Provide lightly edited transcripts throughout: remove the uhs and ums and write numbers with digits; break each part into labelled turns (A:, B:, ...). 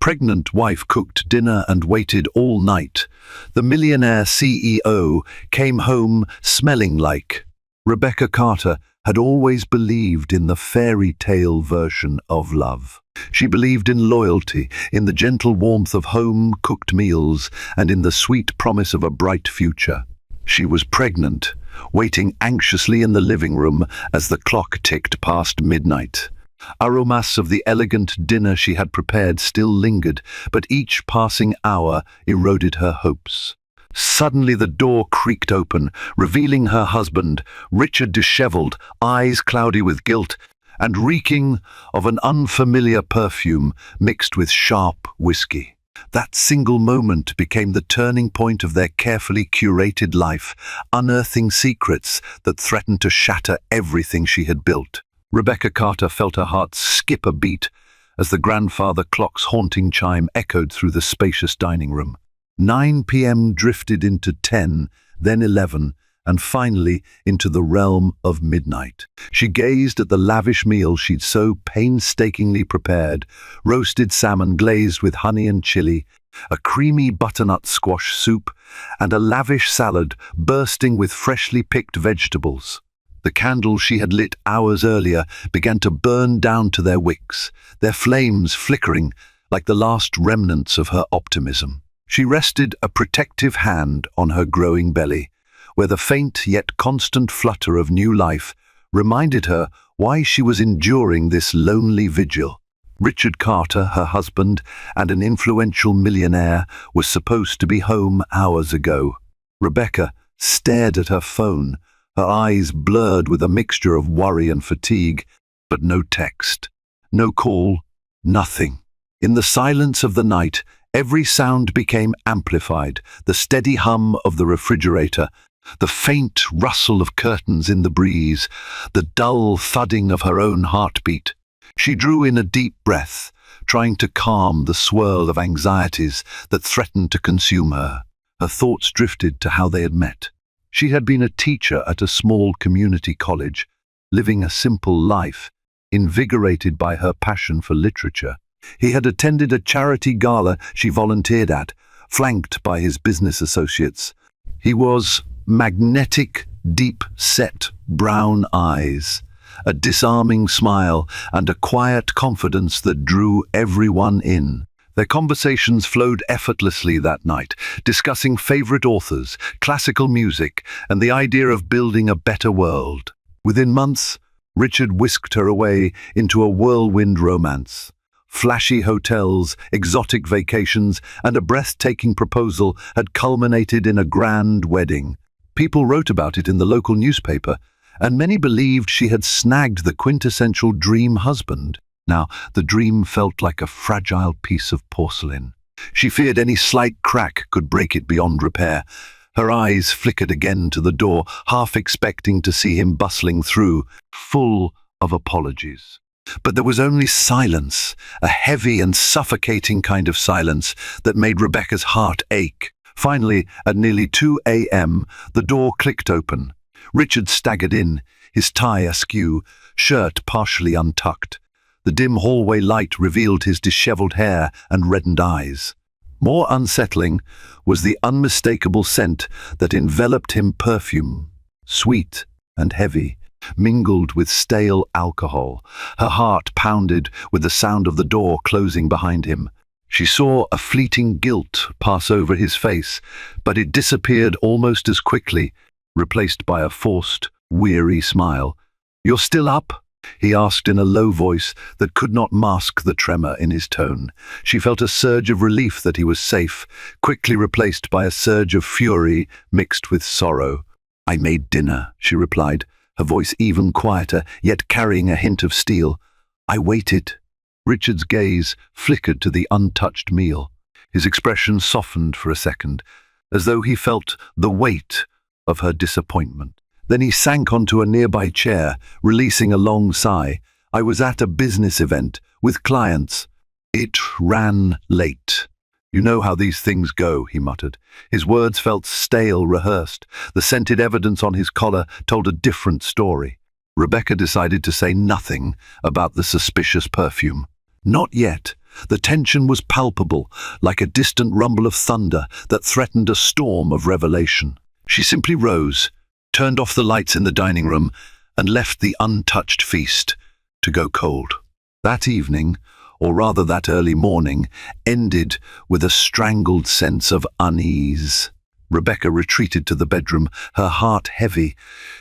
A: pregnant wife cooked dinner and waited all night. The millionaire CEO came home smelling like. Rebecca Carter had always believed in the fairy tale version of love. She believed in loyalty, in the gentle warmth of home-cooked meals, and in the sweet promise of a bright future. She was pregnant, waiting anxiously in the living room as the clock ticked past midnight. Aromas of the elegant dinner she had prepared still lingered, but each passing hour eroded her hopes. Suddenly the door creaked open, revealing her husband, Richard, disheveled, eyes cloudy with guilt, and reeking of an unfamiliar perfume mixed with sharp whiskey. That single moment became the turning point of their carefully curated life, unearthing secrets that threatened to shatter everything she had built. Rebecca Carter felt her heart skip a beat as the grandfather clock's haunting chime echoed through the spacious dining room. 9 p.m. drifted into 10, then 11, and finally into the realm of midnight. She gazed at the lavish meal she'd so painstakingly prepared: roasted salmon glazed with honey and chili, a creamy butternut squash soup, and a lavish salad bursting with freshly picked vegetables. The candles she had lit hours earlier began to burn down to their wicks, their flames flickering like the last remnants of her optimism. She rested a protective hand on her growing belly, where the faint yet constant flutter of new life reminded her why she was enduring this lonely vigil. Richard Carter, her husband, and an influential millionaire, was supposed to be home hours ago. Rebecca stared at her phone, her eyes blurred with a mixture of worry and fatigue, but no text, no call, nothing. In the silence of the night, every sound became amplified: the steady hum of the refrigerator, the faint rustle of curtains in the breeze, the dull thudding of her own heartbeat. She drew in a deep breath, trying to calm the swirl of anxieties that threatened to consume her. Her thoughts drifted to how they had met. She had been a teacher at a small community college, living a simple life, invigorated by her passion for literature. He had attended a charity gala she volunteered at, flanked by his business associates. He was magnetic, deep-set brown eyes, a disarming smile, and a quiet confidence that drew everyone in. Their conversations flowed effortlessly that night, discussing favorite authors, classical music, and the idea of building a better world. Within months, Richard whisked her away into a whirlwind romance. Flashy hotels, exotic vacations, and a breathtaking proposal had culminated in a grand wedding. People wrote about it in the local newspaper, and many believed she had snagged the quintessential dream husband. Now, the dream felt like a fragile piece of porcelain. She feared any slight crack could break it beyond repair. Her eyes flickered again to the door, half expecting to see him bustling through, full of apologies. But there was only silence, a heavy and suffocating kind of silence that made Rebecca's heart ache. Finally, at nearly 2 a.m., the door clicked open. Richard staggered in, his tie askew, shirt partially untucked. The dim hallway light revealed his disheveled hair and reddened eyes. More unsettling was the unmistakable scent that enveloped him: perfume, sweet and heavy, mingled with stale alcohol. Her heart pounded with the sound of the door closing behind him. She saw a fleeting guilt pass over his face, but it disappeared almost as quickly, replaced by a forced, weary smile. "You're still up?" he asked in a low voice that could not mask the tremor in his tone. She felt a surge of relief that he was safe, quickly replaced by a surge of fury mixed with sorrow. "I made dinner," she replied, her voice even quieter, yet carrying a hint of steel. "I waited." Richard's gaze flickered to the untouched meal. His expression softened for a second, as though he felt the weight of her disappointment. Then he sank onto a nearby chair, releasing a long sigh. "I was at a business event, with clients. It ran late." "You know how these things go," he muttered. His words felt stale, rehearsed. The scented evidence on his collar told a different story. Rebecca decided to say nothing about the suspicious perfume. Not yet, The tension was palpable, like a distant rumble of thunder that threatened a storm of revelation. She simply rose, turned off the lights in the dining room, and left the untouched feast to go cold. That evening, or rather that early morning, ended with a strangled sense of unease. Rebecca retreated to the bedroom, her heart heavy.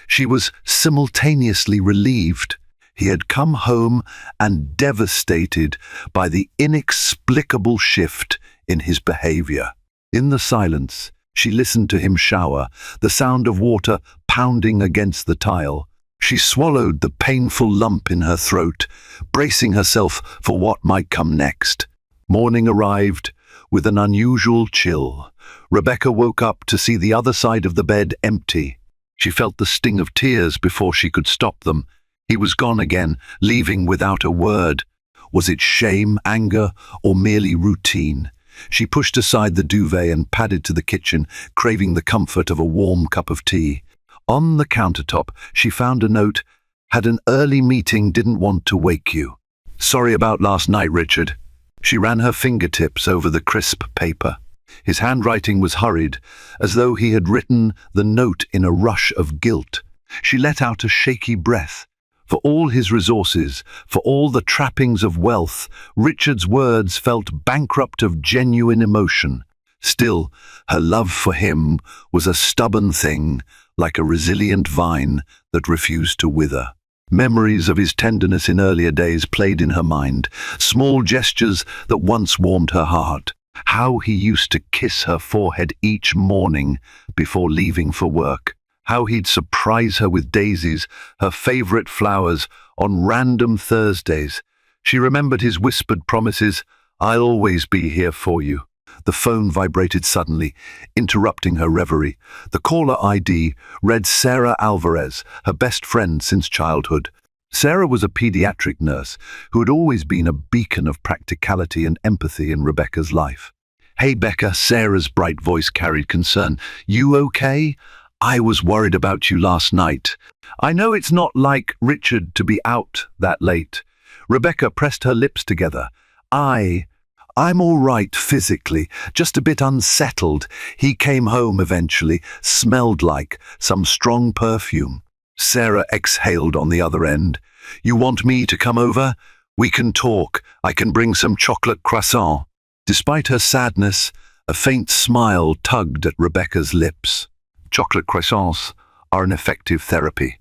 A: She was simultaneously relieved. He had come home and devastated by the inexplicable shift in his behavior. In the silence, she listened to him shower, the sound of water pounding against the tile. She swallowed the painful lump in her throat, bracing herself for what might come next. Morning arrived with an unusual chill. Rebecca woke up to see the other side of the bed empty. She felt the sting of tears before she could stop them. He was gone again, leaving without a word. Was it shame, anger, or merely routine? She pushed aside the duvet and padded to the kitchen, craving the comfort of a warm cup of tea. On the countertop, she found a note. Had an early meeting, didn't want to wake you. Sorry about last night, Richard. She ran her fingertips over the crisp paper. His handwriting was hurried, as though he had written the note in a rush of guilt. She let out a shaky breath. For all his resources, for all the trappings of wealth, Richard's words felt bankrupt of genuine emotion. Still, her love for him was a stubborn thing, like a resilient vine that refused to wither. Memories of his tenderness in earlier days played in her mind, small gestures that once warmed her heart. How he used to kiss her forehead each morning before leaving for work. How he'd surprise her with daisies, her favorite flowers, on random Thursdays. She remembered his whispered promises, "I'll always be here for you." The phone vibrated suddenly, interrupting her reverie. The caller ID read Sarah Alvarez, her best friend since childhood. Sarah was a pediatric nurse who had always been a beacon of practicality and empathy in Rebecca's life. "Hey, Becca," Sarah's bright voice carried concern. "You okay? I was worried about you last night. I know it's not like Richard to be out that late." Rebecca pressed her lips together. I'm all right physically, just a bit unsettled. He came home eventually, smelled like some strong perfume." Sarah exhaled on the other end. "You want me to come over? We can talk. I can bring some chocolate croissant." Despite her sadness, a faint smile tugged at Rebecca's lips. Chocolate croissants are an effective therapy.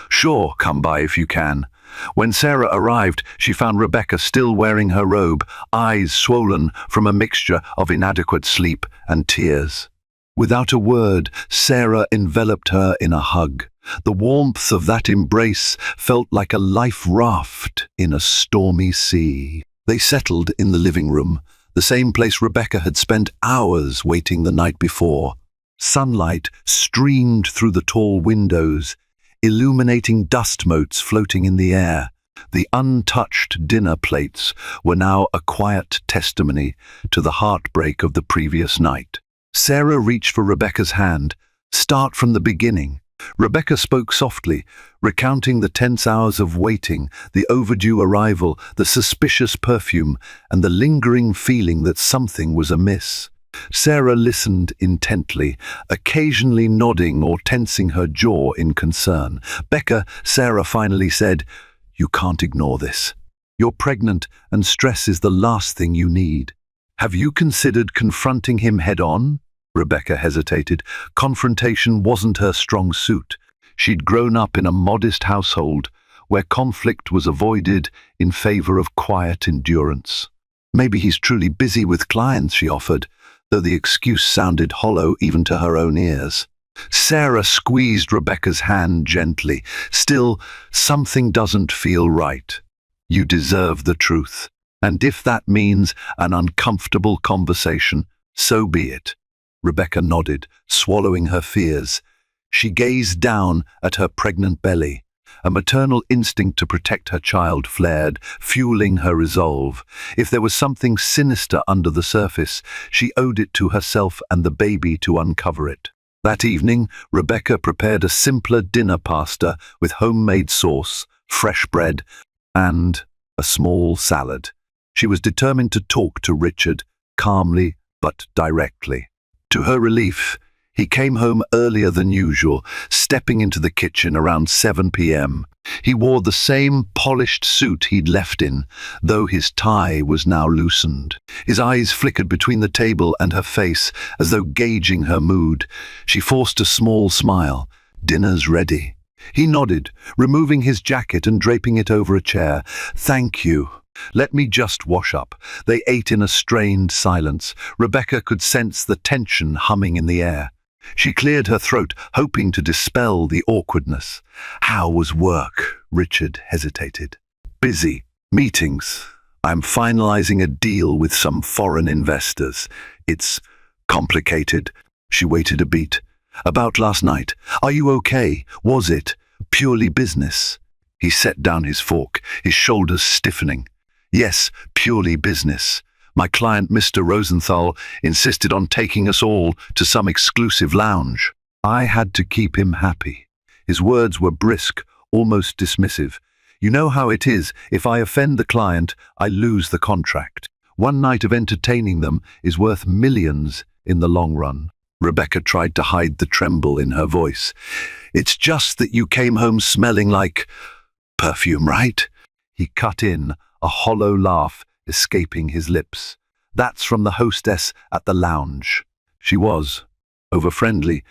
A: "Sure, come by if you can." When Sarah arrived, she found Rebecca still wearing her robe, eyes swollen from a mixture of inadequate sleep and tears. Without a word, Sarah enveloped her in a hug. The warmth of that embrace felt like a life raft in a stormy sea. They settled in the living room, the same place Rebecca had spent hours waiting the night before. Sunlight streamed through the tall windows, illuminating dust motes floating in the air. The untouched dinner plates were now a quiet testimony to the heartbreak of the previous night. Sarah reached for Rebecca's hand. "Start from the beginning." Rebecca spoke softly, recounting the tense hours of waiting, the overdue arrival, the suspicious perfume, and the lingering feeling that something was amiss. Sarah listened intently, occasionally nodding or tensing her jaw in concern. "Becca," Sarah finally said, "you can't ignore this. You're pregnant, and stress is the last thing you need. Have you considered confronting him head-on?" Rebecca hesitated. Confrontation wasn't her strong suit. She'd grown up in a modest household where conflict was avoided in favor of quiet endurance. "Maybe he's truly busy with clients," she offered, though the excuse sounded hollow even to her own ears. Sarah squeezed Rebecca's hand gently. "Still, something doesn't feel right. You deserve the truth. And if that means an uncomfortable conversation, so be it." Rebecca nodded, swallowing her fears. She gazed down at her pregnant belly. A maternal instinct to protect her child flared, fueling her resolve. If there was something sinister under the surface, she owed it to herself and the baby to uncover it. That evening, Rebecca prepared a simpler dinner pasta with homemade sauce, fresh bread, and a small salad. She was determined to talk to Richard, calmly but directly. To her relief, he came home earlier than usual, stepping into the kitchen around 7 p.m. He wore the same polished suit he'd left in, though his tie was now loosened. His eyes flickered between the table and her face, as though gauging her mood. She forced a small smile. "Dinner's ready." He nodded, removing his jacket and draping it over a chair. "Thank you. Let me just wash up." They ate in a strained silence. Rebecca could sense the tension humming in the air. She cleared her throat, hoping to dispel the awkwardness. "How was work?" Richard hesitated. "Busy. Meetings. I'm finalizing a deal with some foreign investors. It's complicated." She waited a beat. "About last night. Are you okay? Was it purely business?" He set down his fork, his shoulders stiffening. "Yes, purely business. My client, Mr. Rosenthal, insisted on taking us all to some exclusive lounge. I had to keep him happy." His words were brisk, almost dismissive. "You know how it is. If I offend the client, I lose the contract. One night of entertaining them is worth millions in the long run." Rebecca tried to hide the tremble in her voice. "It's just that you came home smelling like perfume, right?" He cut in, a hollow laugh escaping his lips. "That's from the hostess at the lounge. She was over-friendly,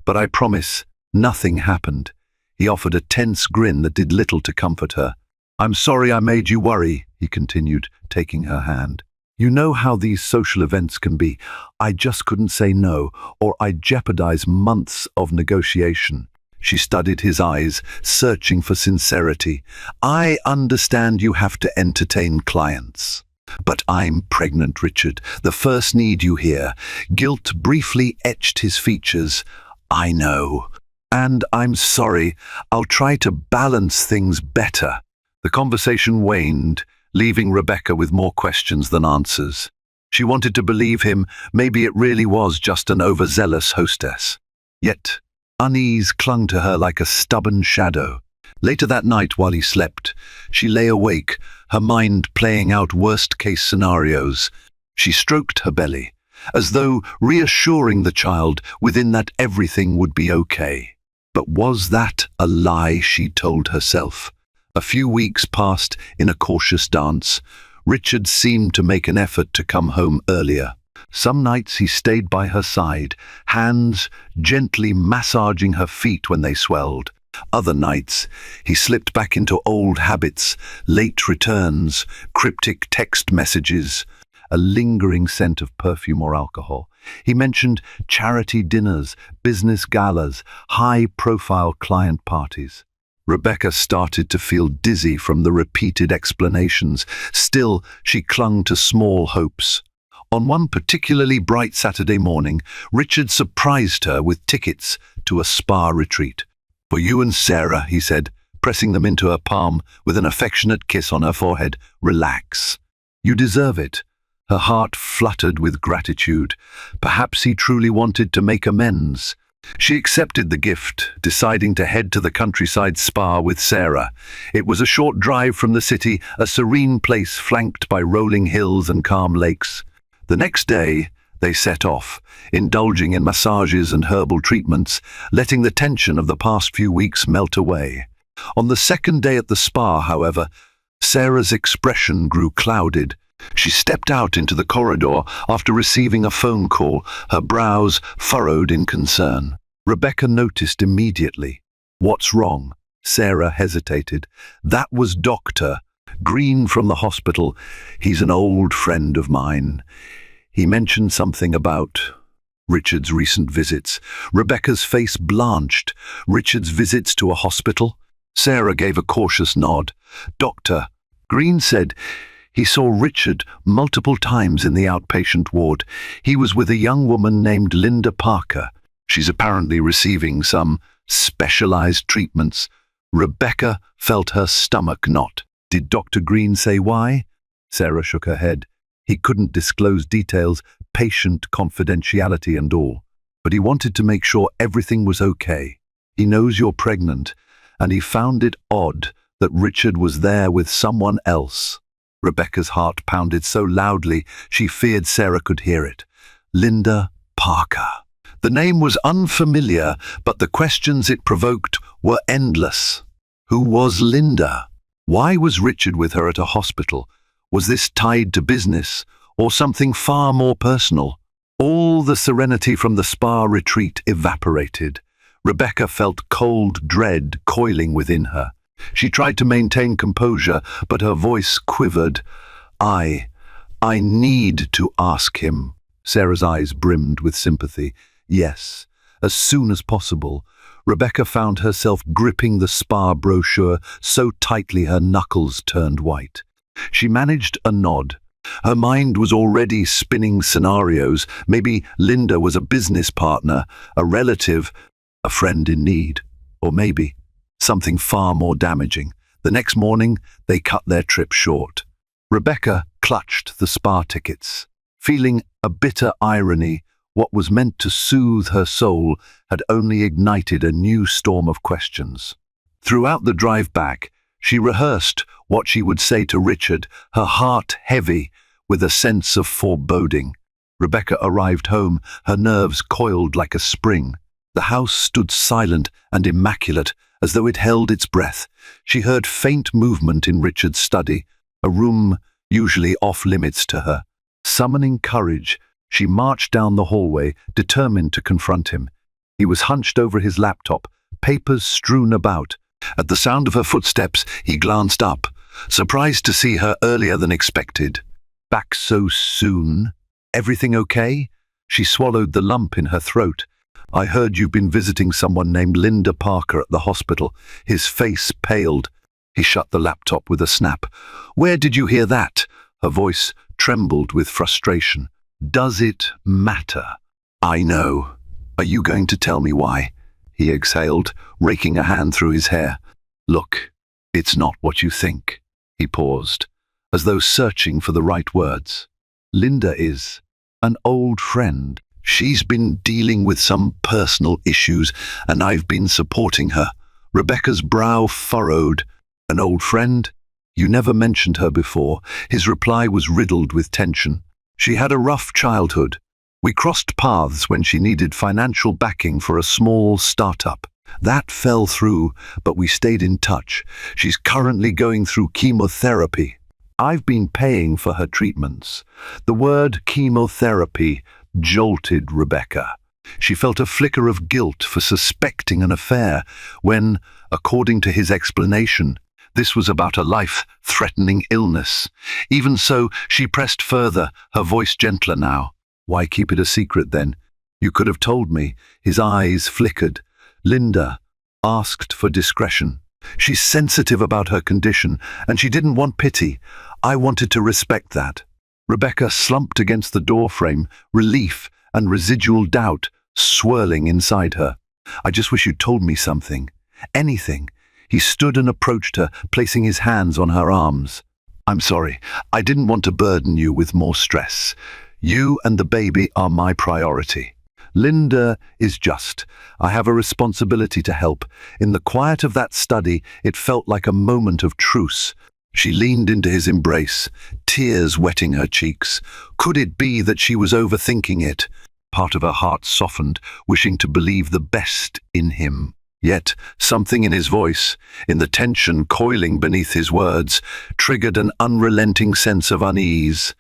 A: but I promise nothing happened." He offered a tense grin that did little to comfort her. "I'm sorry I made you worry," he continued, taking her hand. "You know how these social events can be. I just couldn't say no, or I'd jeopardize months of negotiation." She studied his eyes, searching for sincerity. "I understand you have to entertain clients. But I'm pregnant, Richard. The first need you hear." Guilt briefly etched his features. "I know. And I'm sorry. I'll try to balance things better." The conversation waned, leaving Rebecca with more questions than answers. She wanted to believe him. Maybe it really was just an overzealous hostess. Yet unease clung to her like a stubborn shadow. Later that night, while he slept, she lay awake, her mind playing out worst-case scenarios. She stroked her belly, as though reassuring the child within that everything would be okay. But was that a lie she told herself? A few weeks passed in a cautious dance. Richard seemed to make an effort to come home earlier. Some nights he stayed by her side, hands gently massaging her feet when they swelled. Other nights, he slipped back into old habits, late returns, cryptic text messages, a lingering scent of perfume or alcohol. He mentioned charity dinners, business galas, high-profile client parties. Rebecca started to feel dizzy from the repeated explanations. Still, she clung to small hopes. On one particularly bright Saturday morning, Richard surprised her with tickets to a spa retreat. "For you and Sarah," he said, pressing them into her palm with an affectionate kiss on her forehead. "Relax. You deserve it." Her heart fluttered with gratitude. Perhaps he truly wanted to make amends. She accepted the gift, deciding to head to the countryside spa with Sarah. It was a short drive from the city, a serene place flanked by rolling hills and calm lakes. The next day, they set off, indulging in massages and herbal treatments, letting the tension of the past few weeks melt away. On the second day at the spa, however, Sarah's expression grew clouded. She stepped out into the corridor after receiving a phone call, her brows furrowed in concern. Rebecca noticed immediately. "What's wrong?" Sarah hesitated. "That was Dr. Green from the hospital. He's an old friend of mine. He mentioned something about Richard's recent visits." Rebecca's face blanched. "Richard's visits to a hospital?" Sarah gave a cautious nod. "Dr. Green said he saw Richard multiple times in the outpatient ward. He was with a young woman named Linda Parker. She's apparently receiving some specialized treatments." Rebecca felt her stomach knot. "Did Dr. Green say why?" Sarah shook her head. "He couldn't disclose details, patient confidentiality and all. But he wanted to make sure everything was okay. He knows you're pregnant, and he found it odd that Richard was there with someone else." Rebecca's heart pounded so loudly she feared Sarah could hear it. Linda Parker. The name was unfamiliar, but the questions it provoked were endless. Who was Linda? Why was Richard with her at a hospital? Was this tied to business, or something far more personal? All the serenity from the spa retreat evaporated. Rebecca felt cold dread coiling within her. She tried to maintain composure, but her voice quivered. I need to ask him. Sarah's eyes brimmed with sympathy. Yes, as soon as possible. Rebecca found herself gripping the spa brochure so tightly her knuckles turned white. She managed a nod. Her mind was already spinning scenarios. Maybe Linda was a business partner, a relative, a friend in need. Or maybe something far more damaging. The next morning, they cut their trip short. Rebecca clutched the spa tickets. Feeling a bitter irony, what was meant to soothe her soul had only ignited a new storm of questions. Throughout the drive back, she rehearsed what she would say to Richard, her heart heavy with a sense of foreboding. Rebecca arrived home, her nerves coiled like a spring. The house stood silent and immaculate, as though it held its breath. She heard faint movement in Richard's study, a room usually off-limits to her. Summoning courage, she marched down the hallway, determined to confront him. He was hunched over his laptop, papers strewn about. At the sound of her footsteps, he glanced up, surprised to see her earlier than expected. Back so soon? Everything okay? She swallowed the lump in her throat. I heard you've been visiting someone named Linda Parker at the hospital. His face paled. He shut the laptop with a snap. Where did you hear that? Her voice trembled with frustration. Does it matter? I know. Are you going to tell me why? He exhaled, raking a hand through his hair. Look, it's not what you think. He paused, as though searching for the right words. Linda is an old friend. She's been dealing with some personal issues, and I've been supporting her. Rebecca's brow furrowed. An old friend? You never mentioned her before. His reply was riddled with tension. She had a rough childhood. We crossed paths when she needed financial backing for a small startup. That fell through, but we stayed in touch. She's currently going through chemotherapy. I've been paying for her treatments. The word chemotherapy jolted Rebecca. She felt a flicker of guilt for suspecting an affair when, according to his explanation, this was about a life-threatening illness. Even so, she pressed further, her voice gentler now. Why keep it a secret then? You could have told me. His eyes flickered. Linda asked for discretion. She's sensitive about her condition, and she didn't want pity. I wanted to respect that. Rebecca slumped against the doorframe, relief and residual doubt swirling inside her. I just wish you'd told me something. Anything. He stood and approached her, placing his hands on her arms. I'm sorry. I didn't want to burden you with more stress. You and the baby are my priority. Linda is just. I have a responsibility to help. In the quiet of that study, it felt like a moment of truce. She leaned into his embrace, tears wetting her cheeks. Could it be that she was overthinking it? Part of her heart softened, wishing to believe the best in him. Yet, something in his voice, in the tension coiling beneath his words, triggered an unrelenting sense of unease.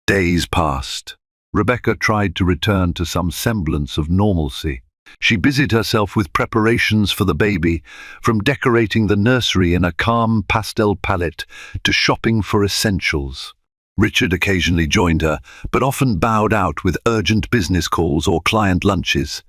A: Days passed. Rebecca tried to return to some semblance of normalcy. She busied herself with preparations for the baby, from decorating the nursery in a calm pastel palette to shopping for essentials. Richard occasionally joined her, but often bowed out with urgent business calls or client lunches.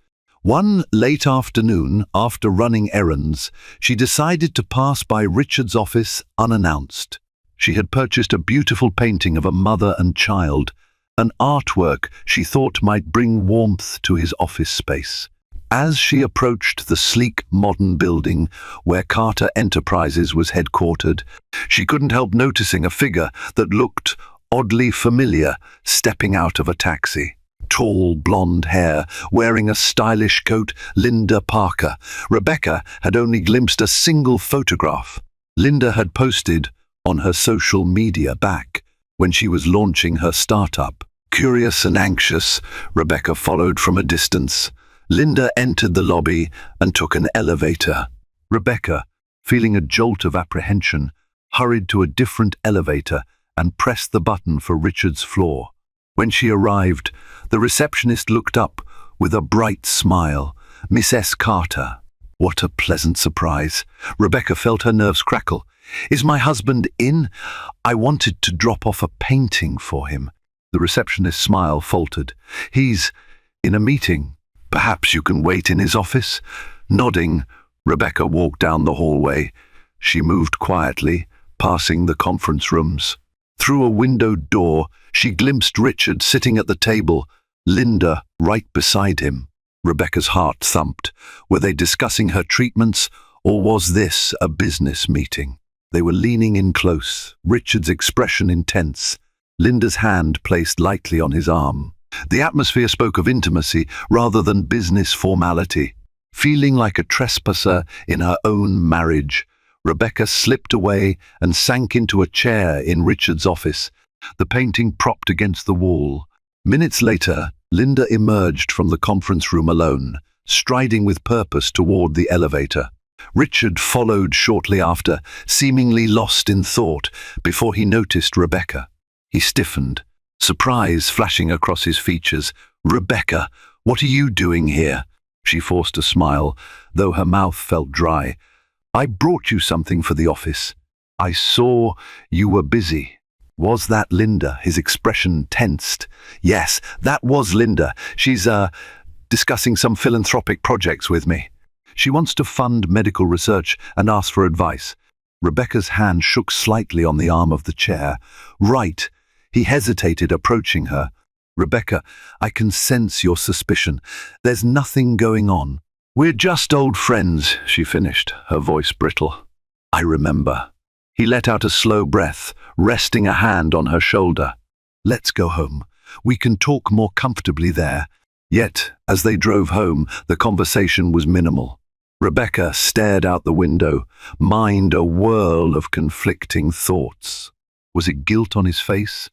A: One late afternoon, after running errands, she decided to pass by Richard's office unannounced. She had purchased a beautiful painting of a mother and child, an artwork she thought might bring warmth to his office space. As she approached the sleek modern building where Carter Enterprises was headquartered, she couldn't help noticing a figure that looked oddly familiar stepping out of a taxi. Tall, blonde hair, wearing a stylish coat, Linda Parker. Rebecca had only glimpsed a single photograph. Linda had posted, on her social media back when she was launching her startup. Curious and anxious, Rebecca followed from a distance. Linda entered the lobby and took an elevator. Rebecca, feeling a jolt of apprehension, hurried to a different elevator and pressed the button for Richard's floor. When she arrived, the receptionist looked up with a bright smile. "Miss S. Carter." What a pleasant surprise. Rebecca felt her nerves crackle. "Is my husband in? I wanted to drop off a painting for him." The receptionist's smile faltered. "He's in a meeting. Perhaps you can wait in his office?" Nodding, Rebecca walked down the hallway. She moved quietly, passing the conference rooms. Through a windowed door, she glimpsed Richard sitting at the table, Linda right beside him. Rebecca's heart thumped. Were they discussing her treatments, or was this a business meeting? They were leaning in close, Richard's expression intense, Linda's hand placed lightly on his arm. The atmosphere spoke of intimacy rather than business formality. Feeling like a trespasser in her own marriage, Rebecca slipped away and sank into a chair in Richard's office, the painting propped against the wall. Minutes later, Linda emerged from the conference room alone, striding with purpose toward the elevator. Richard followed shortly after, seemingly lost in thought, before he noticed Rebecca. He stiffened, surprise flashing across his features. "Rebecca, what are you doing here?" She forced a smile, though her mouth felt dry. "I brought you something for the office. I saw you were busy." Was that Linda? His expression tensed. "Yes, that was Linda. She's, discussing some philanthropic projects with me. She wants to fund medical research and ask for advice." Rebecca's hand shook slightly on the arm of the chair. "Right." He hesitated, approaching her. "Rebecca, I can sense your suspicion. There's nothing going on." "We're just old friends," she finished, her voice brittle. "I remember." He let out a slow breath, resting a hand on her shoulder. "Let's go home. We can talk more comfortably there." Yet, as they drove home, the conversation was minimal. Rebecca stared out the window, mind a whirl of conflicting thoughts. Was it guilt on his face,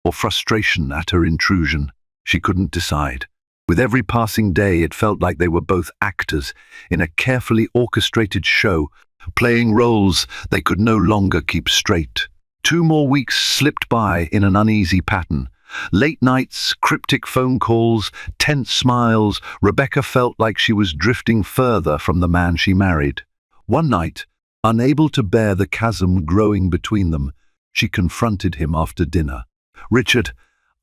A: or frustration at her intrusion? She couldn't decide. With every passing day, it felt like they were both actors in a carefully orchestrated show, playing roles they could no longer keep straight. 2 more weeks slipped by in an uneasy pattern. Late nights, cryptic phone calls, tense smiles. Rebecca felt like she was drifting further from the man she married. One night, unable to bear the chasm growing between them, she confronted him after dinner. "Richard,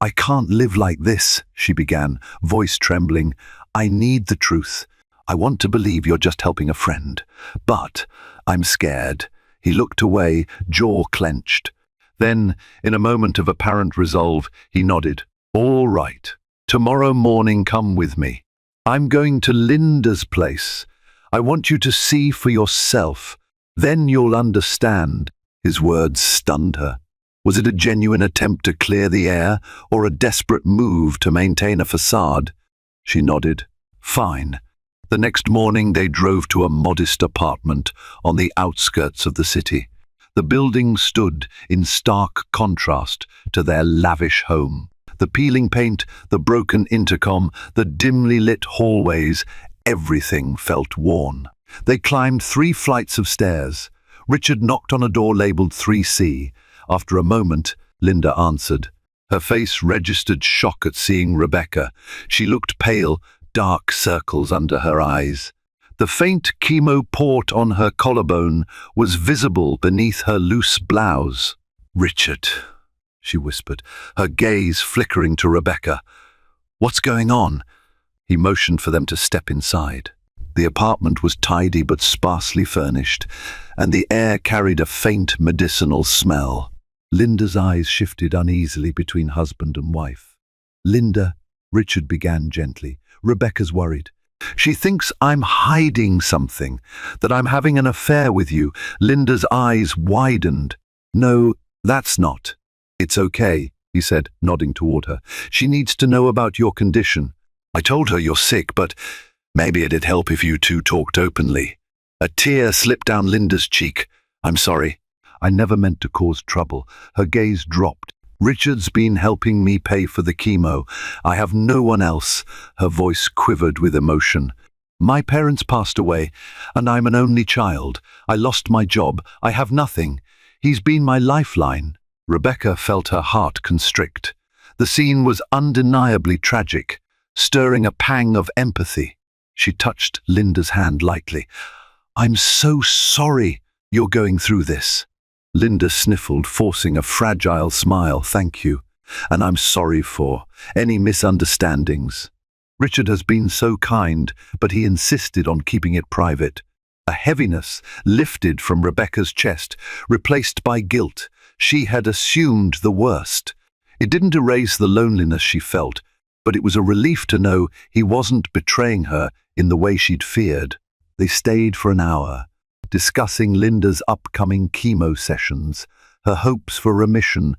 A: I can't live like this," she began, voice trembling. "I need the truth. I want to believe you're just helping a friend. But I'm scared." He looked away, jaw clenched. Then, in a moment of apparent resolve, he nodded. "All right. Tomorrow morning come with me. I'm going to Linda's place. I want you to see for yourself. Then you'll understand." His words stunned her. Was it a genuine attempt to clear the air, or a desperate move to maintain a facade? She nodded. "Fine." The next morning they drove to a modest apartment on the outskirts of the city. The building stood in stark contrast to their lavish home. The peeling paint, the broken intercom, the dimly lit hallways, everything felt worn. They climbed 3 flights of stairs. Richard knocked on a door labeled 3C. After a moment, Linda answered. Her face registered shock at seeing Rebecca. She looked pale, dark circles under her eyes. The faint chemo port on her collarbone was visible beneath her loose blouse. "Richard," she whispered, her gaze flickering to Rebecca. "What's going on?" He motioned for them to step inside. The apartment was tidy but sparsely furnished, and the air carried a faint medicinal smell. Linda's eyes shifted uneasily between husband and wife. "Linda," Richard began gently, "Rebecca's worried. She thinks I'm hiding something, that I'm having an affair with you." Linda's eyes widened. "No, that's not." "It's okay," he said, nodding toward her. "She needs to know about your condition. I told her you're sick, but maybe it'd help if you two talked openly." A tear slipped down Linda's cheek. "I'm sorry. I never meant to cause trouble. Her gaze dropped. Richard's been helping me pay for the chemo. I have no one else. Her voice quivered with emotion. My parents passed away, and I'm an only child. I lost my job. I have nothing. He's been my lifeline. Rebecca felt her heart constrict. The scene was undeniably tragic, stirring a pang of empathy. She touched Linda's hand lightly. I'm so sorry you're going through this. Linda sniffled, forcing a fragile smile. Thank you, and I'm sorry for any misunderstandings. Richard has been so kind, but he insisted on keeping it private. A heaviness lifted from Rebecca's chest, replaced by guilt. She had assumed the worst. It didn't erase the loneliness she felt, but it was a relief to know he wasn't betraying her in the way she'd feared. They stayed for an hour, discussing Linda's upcoming chemo sessions, her hopes for remission,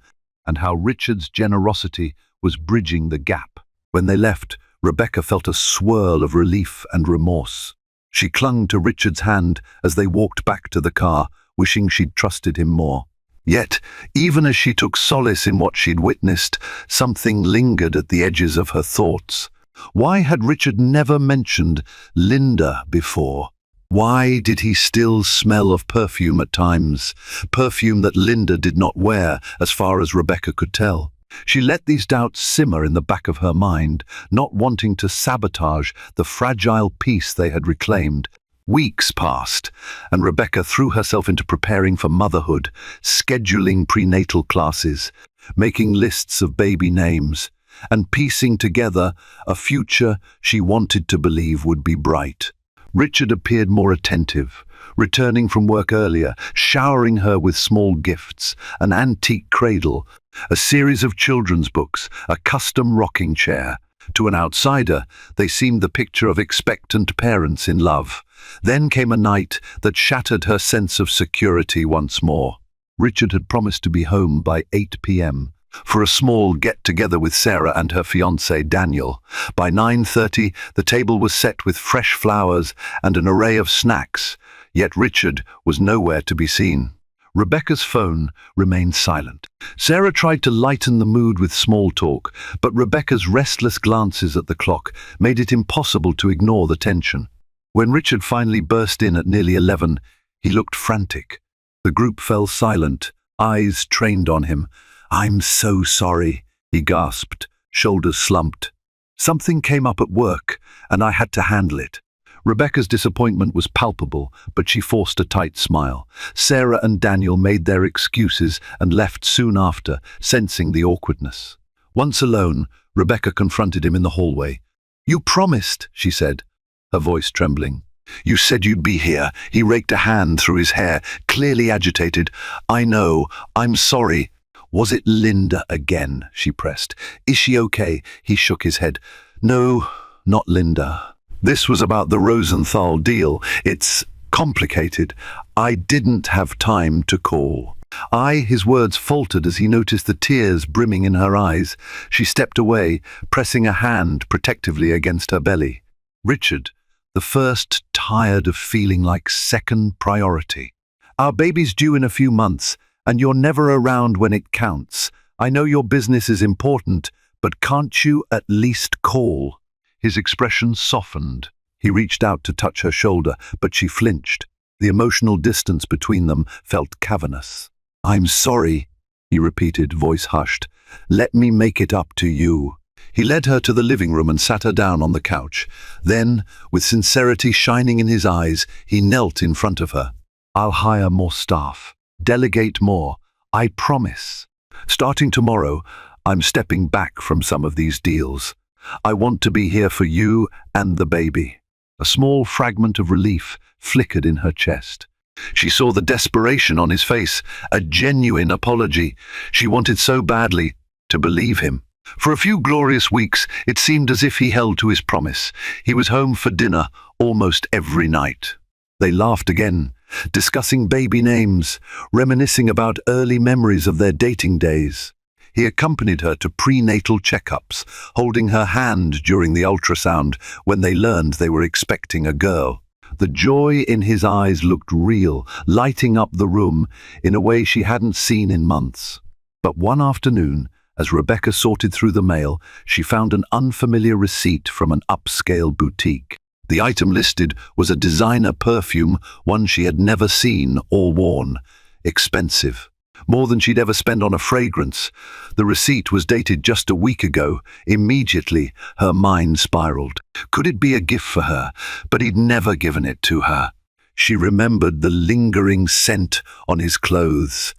A: and how Richard's generosity was bridging the gap. When they left, Rebecca felt a swirl of relief and remorse. She clung to Richard's hand as they walked back to the car, wishing she'd trusted him more. Yet, even as she took solace in what she'd witnessed, something lingered at the edges of her thoughts. Why had Richard never mentioned Linda before? Why did he still smell of perfume at times, perfume that Linda did not wear, as far as Rebecca could tell? She let these doubts simmer in the back of her mind, not wanting to sabotage the fragile peace they had reclaimed. Weeks passed, and Rebecca threw herself into preparing for motherhood, scheduling prenatal classes, making lists of baby names, and piecing together a future she wanted to believe would be bright. Richard appeared more attentive, returning from work earlier, showering her with small gifts, an antique cradle, a series of children's books, a custom rocking chair. To an outsider, they seemed the picture of expectant parents in love. Then came a night that shattered her sense of security once more. Richard had promised to be home by 8 p.m. for a small get-together with Sarah and her fiancé Daniel. By 9:30, the table was set with fresh flowers and an array of snacks, yet Richard was nowhere to be seen. Rebecca's phone remained silent. Sarah tried to lighten the mood with small talk, but Rebecca's restless glances at the clock made it impossible to ignore the tension. When Richard finally burst in at nearly 11, he looked frantic. The group fell silent, eyes trained on him. I'm so sorry, he gasped, shoulders slumped. Something came up at work, and I had to handle it. Rebecca's disappointment was palpable, but she forced a tight smile. Sarah and Daniel made their excuses and left soon after, sensing the awkwardness. Once alone, Rebecca confronted him in the hallway. You promised, she said, her voice trembling. You said you'd be here. He raked a hand through his hair, clearly agitated. I know. I'm sorry. Was it Linda again? She pressed. Is she okay? He shook his head. No, not Linda. This was about the Rosenthal deal. It's complicated. I didn't have time to call. His words faltered as he noticed the tears brimming in her eyes. She stepped away, pressing a hand protectively against her belly. Richard, the first, tired of feeling like second priority. Our baby's due in a few months, and you're never around when it counts. I know your business is important, but can't you at least call? His expression softened. He reached out to touch her shoulder, but she flinched. The emotional distance between them felt cavernous. I'm sorry, he repeated, voice hushed. Let me make it up to you. He led her to the living room and sat her down on the couch. Then, with sincerity shining in his eyes, he knelt in front of her. I'll hire more staff. Delegate more. I promise. Starting tomorrow, I'm stepping back from some of these deals. I want to be here for you and the baby. A small fragment of relief flickered in her chest. She saw the desperation on his face, a genuine apology. She wanted so badly to believe him. For a few glorious weeks, it seemed as if he held to his promise. He was home for dinner almost every night. They laughed again, discussing baby names, reminiscing about early memories of their dating days. He accompanied her to prenatal checkups, holding her hand during the ultrasound when they learned they were expecting a girl. The joy in his eyes looked real, lighting up the room in a way she hadn't seen in months. But one afternoon, as Rebecca sorted through the mail, she found an unfamiliar receipt from an upscale boutique. The item listed was a designer perfume, one she had never seen or worn. Expensive. More than she'd ever spent on a fragrance. The receipt was dated just a week ago. Immediately, her mind spiraled. Could it be a gift for her? But he'd never given it to her. She remembered the lingering scent on his clothes.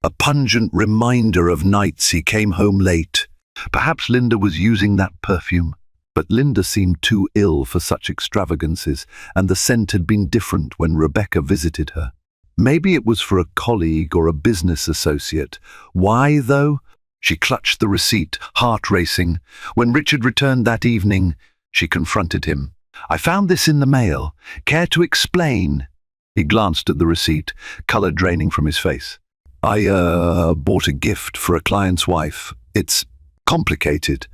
A: A pungent reminder of nights he came home late. Perhaps Linda was using that perfume. But Linda seemed too ill for such extravagances, and the scent had been different when Rebecca visited her. Maybe it was for a colleague or a business associate. Why, though? She clutched the receipt, heart racing. When Richard returned that evening, she confronted him. "I found this in the mail. Care to explain?" He glanced at the receipt, colour draining from his face. "I bought a gift for a client's wife. It's complicated.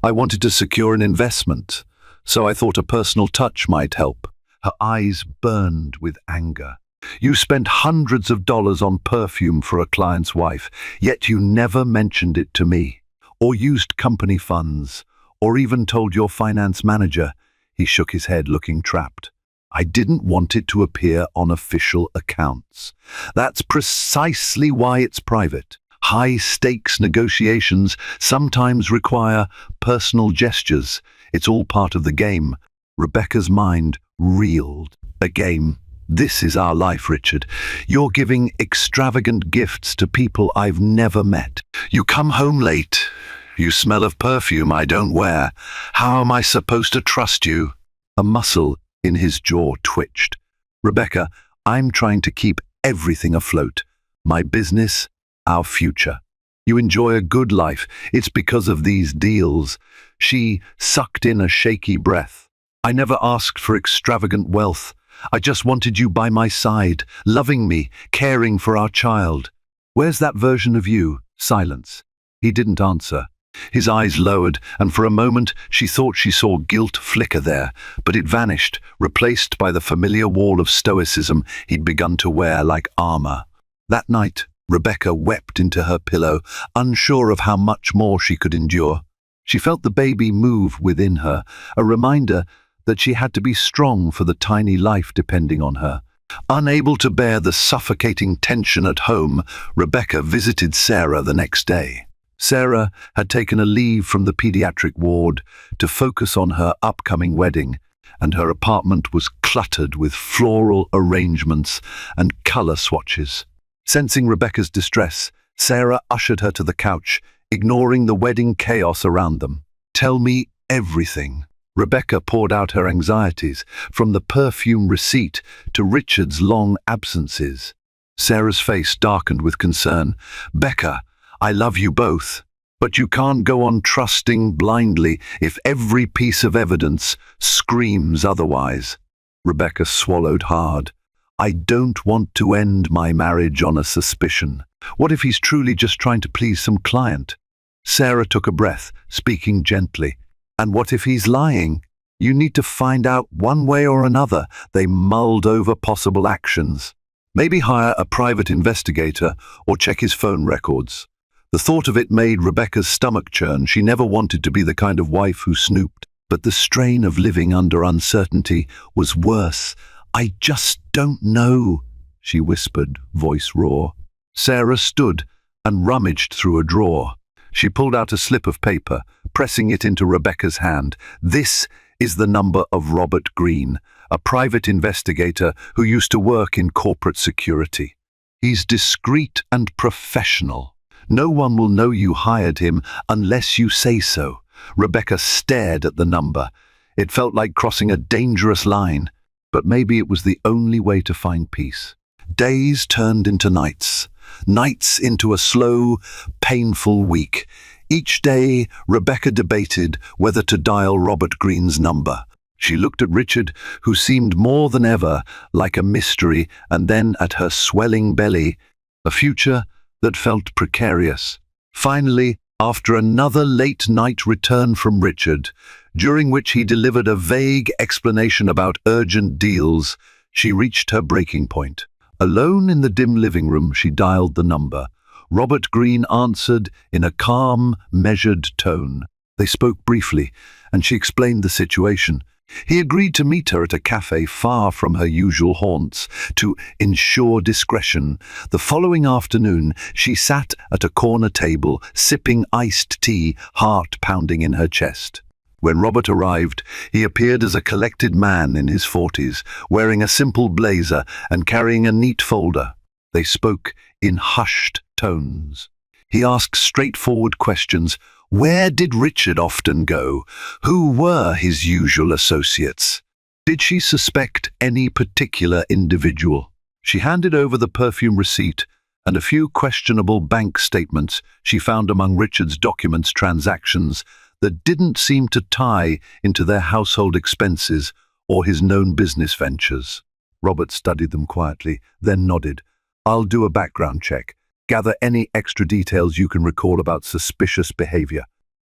A: I wanted to secure an investment, so I thought a personal touch might help." Her eyes burned with anger. "You spent hundreds of dollars on perfume for a client's wife, yet you never mentioned it to me, or used company funds, or even told your finance manager." He shook his head, looking trapped. "I didn't want it to appear on official accounts. That's precisely why it's private. High-stakes negotiations sometimes require personal gestures. It's all part of the game." Rebecca's mind reeled. "A game? This is our life, Richard. You're giving extravagant gifts to people I've never met. You come home late. You smell of perfume I don't wear. How am I supposed to trust you?" A muscle in his jaw twitched. "Rebecca, I'm trying to keep everything afloat. My business, our future. You enjoy a good life. It's because of these deals." She sucked in a shaky breath. "I never asked for extravagant wealth. I just wanted you by my side, loving me, caring for our child. Where's that version of you?" Silence. He didn't answer. His eyes lowered, and for a moment she thought she saw guilt flicker there, but it vanished, replaced by the familiar wall of stoicism he'd begun to wear like armor. That night, Rebecca wept into her pillow, unsure of how much more she could endure. She felt the baby move within her, a reminder that she had to be strong for the tiny life depending on her. Unable to bear the suffocating tension at home, Rebecca visited Sarah the next day. Sarah had taken a leave from the pediatric ward to focus on her upcoming wedding, and her apartment was cluttered with floral arrangements and colour swatches. Sensing Rebecca's distress, Sarah ushered her to the couch, ignoring the wedding chaos around them. "Tell me everything." Rebecca poured out her anxieties, from the perfume receipt to Richard's long absences. Sarah's face darkened with concern. "Becca, I love you both, but you can't go on trusting blindly if every piece of evidence screams otherwise." Rebecca swallowed hard. "I don't want to end my marriage on a suspicion. What if he's truly just trying to please some client?" Sarah took a breath, speaking gently. "And what if he's lying? You need to find out one way or another." They mulled over possible actions. Maybe hire a private investigator or check his phone records. The thought of it made Rebecca's stomach churn. She never wanted to be the kind of wife who snooped, but the strain of living under uncertainty was worse. "I just don't know," she whispered, voice raw. Sarah stood and rummaged through a drawer. She pulled out a slip of paper, pressing it into Rebecca's hand. "This is the number of Robert Greene, a private investigator who used to work in corporate security. He's discreet and professional. No one will know you hired him unless you say so." Rebecca stared at the number. It felt like crossing a dangerous line, but maybe it was the only way to find peace. Days turned into nights. Nights into a slow, painful week. Each day, Rebecca debated whether to dial Robert Greene's number. She looked at Richard, who seemed more than ever like a mystery, and then at her swelling belly, a future that felt precarious. Finally, After another late-night return from Richard, during which he delivered a vague explanation about urgent deals, she reached her breaking point. Alone in the dim living room, she dialed the number. Robert Greene answered in a calm, measured tone. They spoke briefly, and she explained the situation. He agreed to meet her at a cafe far from her usual haunts, to ensure discretion. The following afternoon, she sat at a corner table, sipping iced tea, heart pounding in her chest. When Robert arrived, he appeared as a collected man in his 40s, wearing a simple blazer and carrying a neat folder. They spoke in hushed tones. He asked straightforward questions. Where did Richard often go? Who were his usual associates? Did she suspect any particular individual? She handed over the perfume receipt and a few questionable bank statements she found among Richard's documents transactions that didn't seem to tie into their household expenses or his known business ventures. Robert studied them quietly, then nodded. I'll do a background check. Gather any extra details you can recall about suspicious behavior.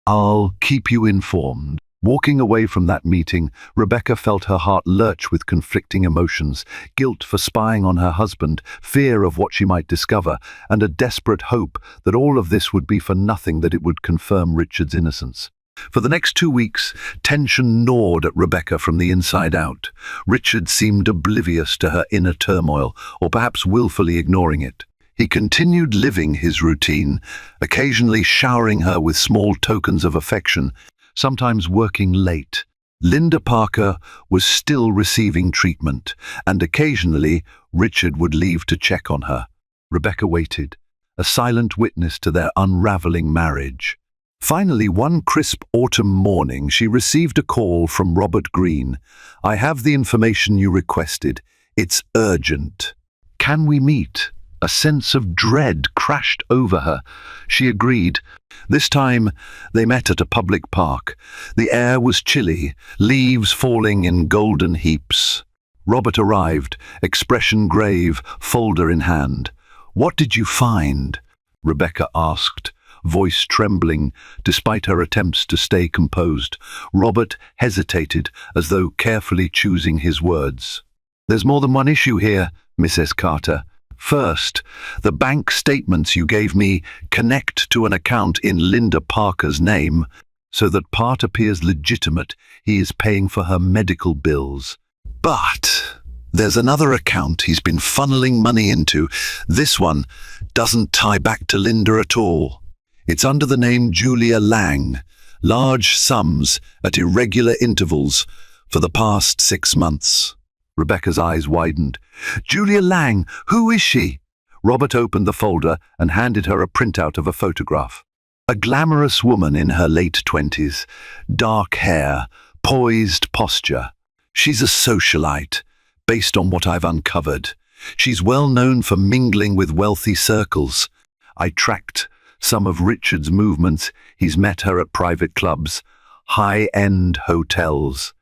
A: I'll keep you informed. Walking away from that meeting, Rebecca felt her heart lurch with conflicting emotions, guilt for spying on her husband, fear of what she might discover, and a desperate hope that all of this would be for nothing, that it would confirm Richard's innocence. For the next 2 weeks, tension gnawed at Rebecca from the inside out. Richard seemed oblivious to her inner turmoil, or perhaps willfully ignoring it. He continued living his routine, occasionally showering her with small tokens of affection, sometimes working late. Linda Parker was still receiving treatment, and occasionally Richard would leave to check on her. Rebecca waited, a silent witness to their unraveling marriage. Finally, one crisp autumn morning, she received a call from Robert Greene. I have the information you requested. It's urgent. Can we meet? A sense of dread crashed over her. She agreed. This time, they met at a public park. The air was chilly, leaves falling in golden heaps. Robert arrived, expression grave, folder in hand. What did you find? Rebecca asked, voice trembling despite her attempts to stay composed. Robert hesitated, as though carefully choosing his words. There's more than one issue here, Mrs. Carter. First, the bank statements you gave me connect to an account in Linda Parker's name, so that part appears legitimate. He is paying for her medical bills. But there's another account he's been funneling money into. This one doesn't tie back to Linda at all. It's under the name Julia Lang, large sums at irregular intervals for the past 6 months. Rebecca's eyes widened. Julia Lang, who is she? Robert opened the folder and handed her a printout of a photograph. A glamorous woman in her late 20s, dark hair, poised posture. She's a socialite, based on what I've uncovered. She's well known for mingling with wealthy circles. I tracked some of Richard's movements. He's met her at private clubs, high-end hotels.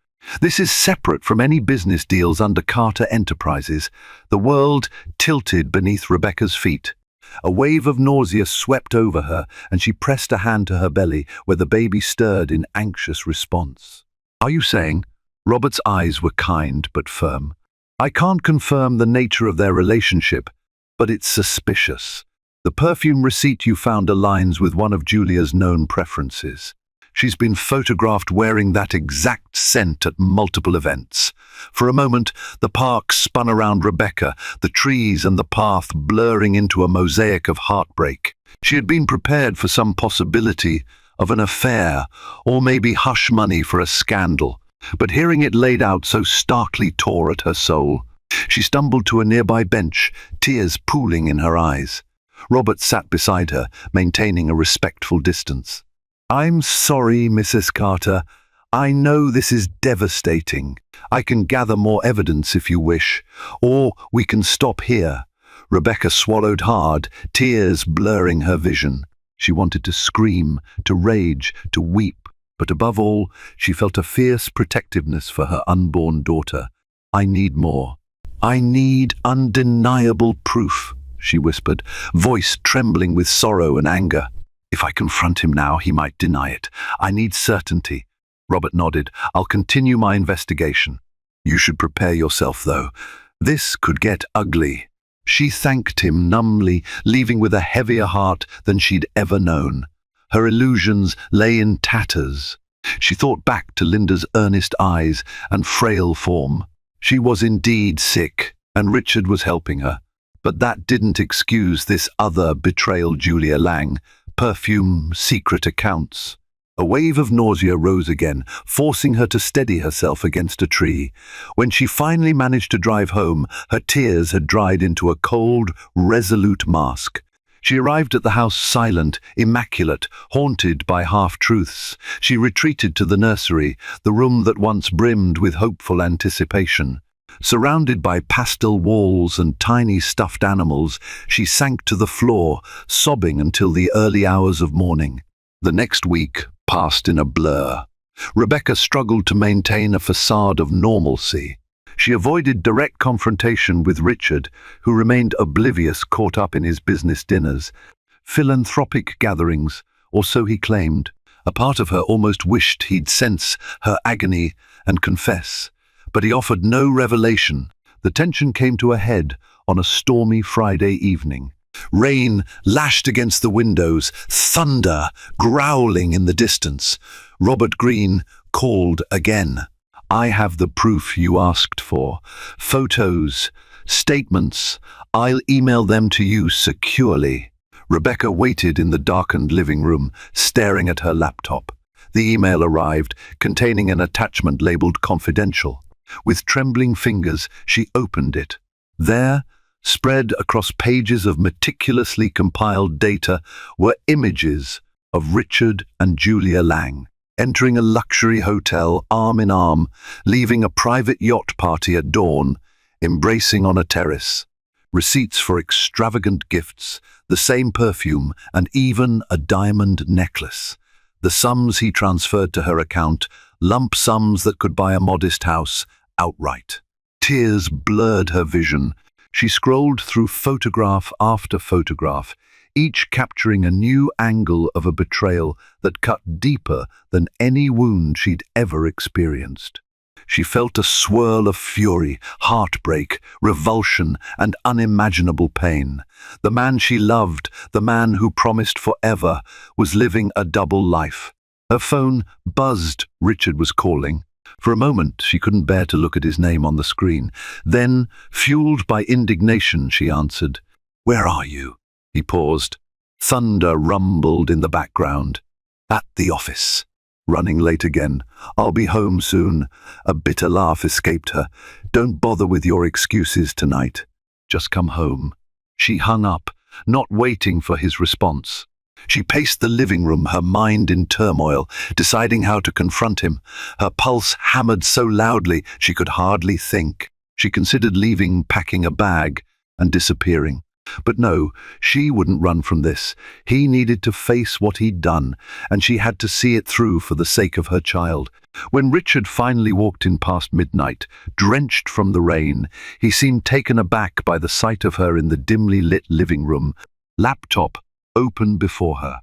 A: This is separate from any business deals under Carter Enterprises. The world tilted beneath Rebecca's feet. A wave of nausea swept over her, and she pressed a hand to her belly, where the baby stirred in anxious response. Are you saying? Robert's eyes were kind but firm. I can't confirm the nature of their relationship, but it's suspicious. The perfume receipt you found aligns with one of Julia's known preferences. She's been photographed wearing that exact scent at multiple events. For a moment, the park spun around Rebecca, the trees and the path blurring into a mosaic of heartbreak. She had been prepared for some possibility of an affair, or maybe hush money for a scandal. But hearing it laid out so starkly tore at her soul. She stumbled to a nearby bench, tears pooling in her eyes. Robert sat beside her, maintaining a respectful distance. I'm sorry, Mrs. Carter. I know this is devastating. I can gather more evidence if you wish, or we can stop here. Rebecca swallowed hard, tears blurring her vision. She wanted to scream, to rage, to weep, but above all, she felt a fierce protectiveness for her unborn daughter. I need more. I need undeniable proof, she whispered, voice trembling with sorrow and anger. If I confront him now, he might deny it. I need certainty. Robert nodded. I'll continue my investigation. You should prepare yourself, though. This could get ugly. She thanked him numbly, leaving with a heavier heart than she'd ever known. Her illusions lay in tatters. She thought back to Linda's earnest eyes and frail form. She was indeed sick, and Richard was helping her. But that didn't excuse this other betrayal, Julia Lang. Perfume, secret accounts. A wave of nausea rose again, forcing her to steady herself against a tree. When she finally managed to drive home, her tears had dried into a cold, resolute mask. She arrived at the house silent, immaculate, haunted by half-truths. She retreated to the nursery, the room that once brimmed with hopeful anticipation. Surrounded by pastel walls and tiny stuffed animals, she sank to the floor, sobbing until the early hours of morning. The next week passed in a blur. Rebecca struggled to maintain a facade of normalcy. She avoided direct confrontation with Richard, who remained oblivious, caught up in his business dinners. Philanthropic gatherings, or so he claimed. A part of her almost wished he'd sense her agony and confess. But he offered no revelation. The tension came to a head on a stormy Friday evening. Rain lashed against the windows, thunder growling in the distance. Robert Greene called again. I have the proof you asked for. Photos, statements. I'll email them to you securely. Rebecca waited in the darkened living room, staring at her laptop. The email arrived, containing an attachment labeled confidential. With trembling fingers, she opened it. There, spread across pages of meticulously compiled data, were images of Richard and Julia Lang, entering a luxury hotel arm in arm, leaving a private yacht party at dawn, embracing on a terrace. Receipts for extravagant gifts, the same perfume, and even a diamond necklace. The sums he transferred to her account, lump sums that could buy a modest house outright. Tears blurred her vision. She scrolled through photograph after photograph, each capturing a new angle of a betrayal that cut deeper than any wound she'd ever experienced. She felt a swirl of fury, heartbreak, revulsion, and unimaginable pain. The man she loved, the man who promised forever, was living a double life. Her phone buzzed. Richard was calling. For a moment, she couldn't bear to look at his name on the screen. Then, fueled by indignation, she answered. Where are you? He paused. Thunder rumbled in the background. At the office. Running late again. I'll be home soon. A bitter laugh escaped her. Don't bother with your excuses tonight. Just come home. She hung up, not waiting for his response. She paced the living room, her mind in turmoil, deciding how to confront him. Her pulse hammered so loudly she could hardly think. She considered leaving, packing a bag, and disappearing. But no, she wouldn't run from this. He needed to face what he'd done, and she had to see it through for the sake of her child. When Richard finally walked in past midnight, drenched from the rain, he seemed taken aback by the sight of her in the dimly lit living room, laptop open before her.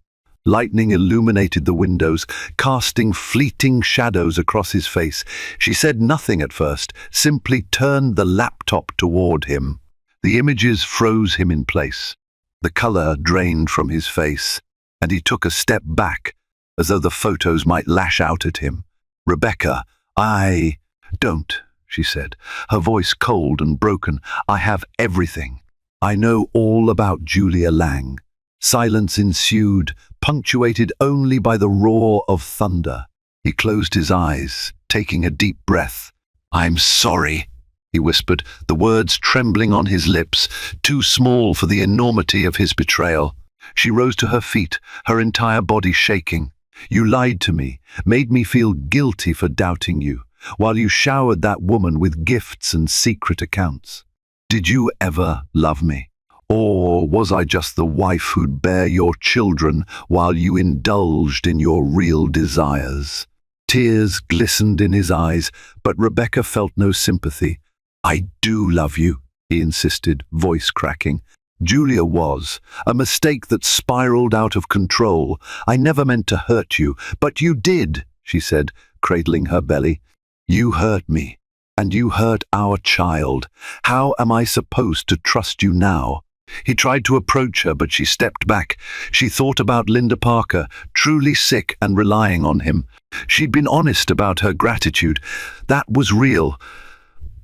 A: Lightning illuminated the windows, casting fleeting shadows across his face. She said nothing at first, simply turned the laptop toward him. The images froze him in place. The color drained from his face, and he took a step back, as though the photos might lash out at him. Rebecca, don't, she said, her voice cold and broken. I have everything. I know all about Julia Lang. Silence ensued, punctuated only by the roar of thunder. He closed his eyes, taking a deep breath. I'm sorry, he whispered, the words trembling on his lips, too small for the enormity of his betrayal. She rose to her feet, her entire body shaking. You lied to me, made me feel guilty for doubting you, while you showered that woman with gifts and secret accounts. Did you ever love me? Or was I just the wife who'd bear your children while you indulged in your real desires? Tears glistened in his eyes, but Rebecca felt no sympathy. I do love you, he insisted, voice cracking. Julia was. A mistake that spiraled out of control. I never meant to hurt you, but you did, she said, cradling her belly. You hurt me, and you hurt our child. How am I supposed to trust you now? He tried to approach her, but she stepped back. She thought about Linda Parker, truly sick and relying on him. She'd been honest about her gratitude. That was real.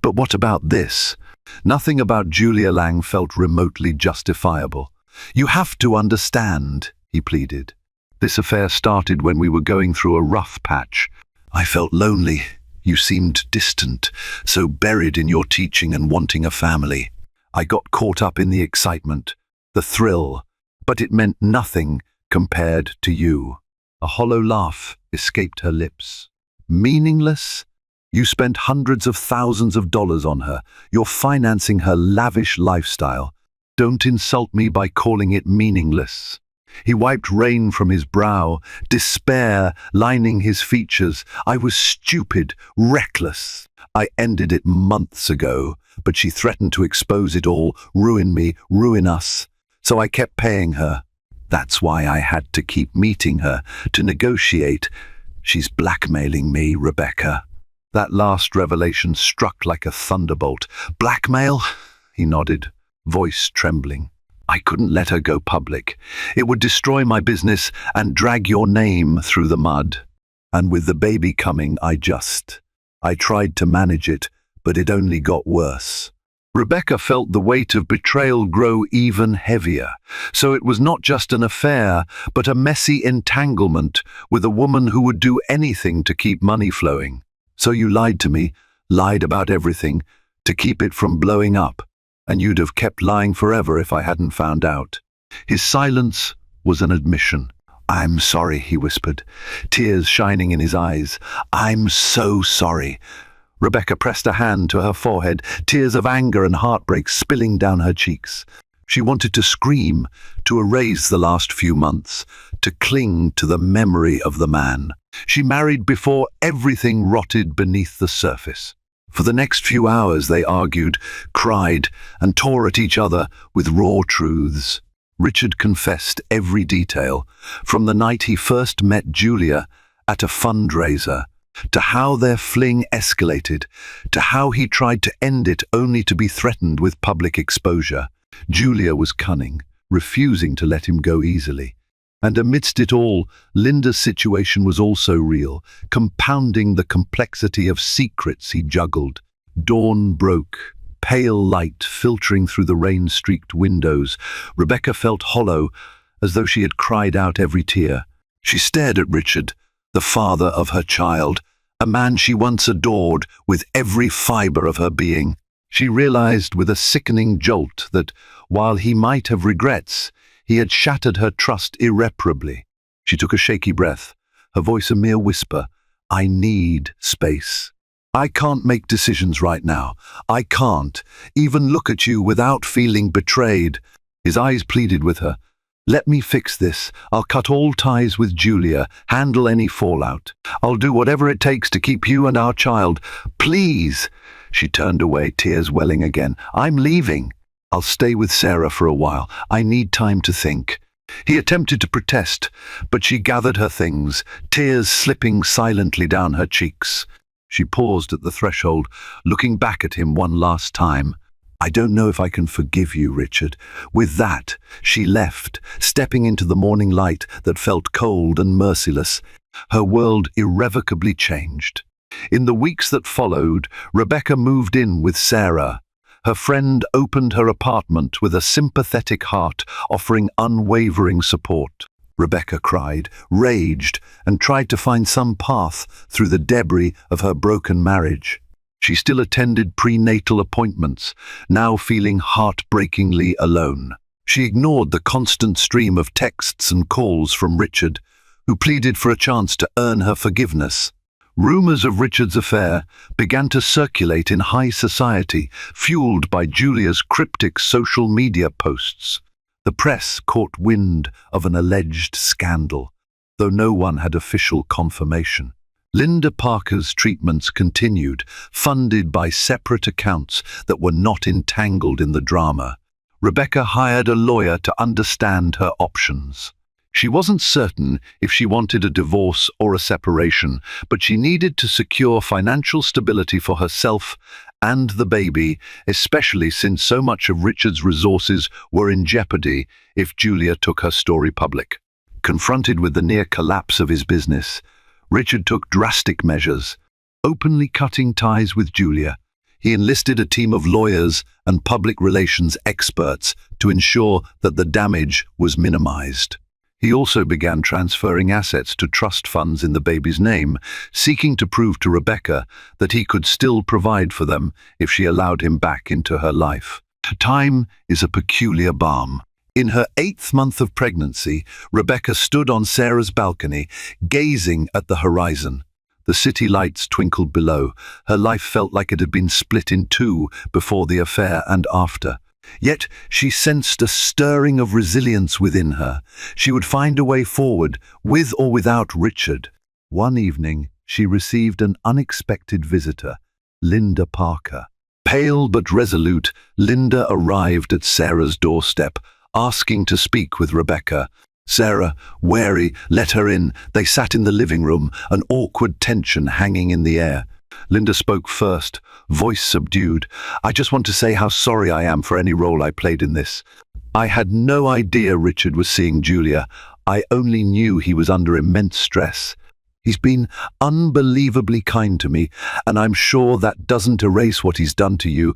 A: But what about this? Nothing about Julia Lang felt remotely justifiable. You have to understand, he pleaded. This affair started when we were going through a rough patch. I felt lonely. You seemed distant, so buried in your teaching and wanting a family. I got caught up in the excitement, the thrill, but it meant nothing compared to you. A hollow laugh escaped her lips. Meaningless? You spent hundreds of thousands of dollars on her. You're financing her lavish lifestyle. Don't insult me by calling it meaningless. He wiped rain from his brow, despair lining his features. I was stupid, reckless. I ended it months ago, but she threatened to expose it all, ruin me, ruin us. So I kept paying her. That's why I had to keep meeting her, to negotiate. She's blackmailing me, Rebecca. That last revelation struck like a thunderbolt. Blackmail? He nodded, voice trembling. I couldn't let her go public. It would destroy my business and drag your name through the mud. And with the baby coming, I tried to manage it, but it only got worse. Rebecca felt the weight of betrayal grow even heavier. So it was not just an affair, but a messy entanglement with a woman who would do anything to keep money flowing. So you lied to me, lied about everything, to keep it from blowing up. And you'd have kept lying forever if I hadn't found out. His silence was an admission. I'm sorry, he whispered, tears shining in his eyes. I'm so sorry. Rebecca pressed a hand to her forehead, tears of anger and heartbreak spilling down her cheeks. She wanted to scream, to erase the last few months, to cling to the memory of the man. She married before everything rotted beneath the surface. For the next few hours they argued, cried, and tore at each other with raw truths. Richard confessed every detail, from the night he first met Julia at a fundraiser, to how their fling escalated, to how he tried to end it only to be threatened with public exposure. Julia was cunning, refusing to let him go easily. And amidst it all, Linda's situation was also real, compounding the complexity of secrets he juggled. Dawn broke, pale light filtering through the rain-streaked windows. Rebecca felt hollow, as though she had cried out every tear. She stared at Richard, the father of her child, a man she once adored with every fibre of her being. She realized with a sickening jolt that, while he might have regrets, he had shattered her trust irreparably. She took a shaky breath, her voice a mere whisper. I need space. I can't make decisions right now. I can't even look at you without feeling betrayed. His eyes pleaded with her. Let me fix this. I'll cut all ties with Julia, handle any fallout. I'll do whatever it takes to keep you and our child. Please. She turned away, tears welling again. I'm leaving. I'll stay with Sarah for a while. I need time to think. He attempted to protest, but she gathered her things, tears slipping silently down her cheeks. She paused at the threshold, looking back at him one last time. I don't know if I can forgive you, Richard. With that, she left, stepping into the morning light that felt cold and merciless. Her world irrevocably changed. In the weeks that followed, Rebecca moved in with Sarah. Her friend opened her apartment with a sympathetic heart, offering unwavering support. Rebecca cried, raged, and tried to find some path through the debris of her broken marriage. She still attended prenatal appointments, now feeling heartbreakingly alone. She ignored the constant stream of texts and calls from Richard, who pleaded for a chance to earn her forgiveness. Rumors of Richard's affair began to circulate in high society, fueled by Julia's cryptic social media posts. The press caught wind of an alleged scandal, though no one had official confirmation. Linda Parker's treatments continued, funded by separate accounts that were not entangled in the drama. Rebecca hired a lawyer to understand her options. She wasn't certain if she wanted a divorce or a separation, but she needed to secure financial stability for herself and the baby, especially since so much of Richard's resources were in jeopardy if Julia took her story public. Confronted with the near collapse of his business, Richard took drastic measures, openly cutting ties with Julia. He enlisted a team of lawyers and public relations experts to ensure that the damage was minimized. He also began transferring assets to trust funds in the baby's name, seeking to prove to Rebecca that he could still provide for them if she allowed him back into her life. Time is a peculiar balm. In her 8th month of pregnancy, Rebecca stood on Sarah's balcony, gazing at the horizon. The city lights twinkled below. Her life felt like it had been split in two before the affair and after. Yet she sensed a stirring of resilience within her. She would find a way forward, with or without Richard. One evening, she received an unexpected visitor, Linda Parker. Pale but resolute, Linda arrived at Sarah's doorstep, asking to speak with Rebecca. Sarah, wary, let her in. They sat in the living room, an awkward tension hanging in the air. Linda spoke first, voice subdued. "I just want to say how sorry I am for any role I played in this. I had no idea Richard was seeing Julia. I only knew he was under immense stress. He's been unbelievably kind to me, and I'm sure that doesn't erase what he's done to you.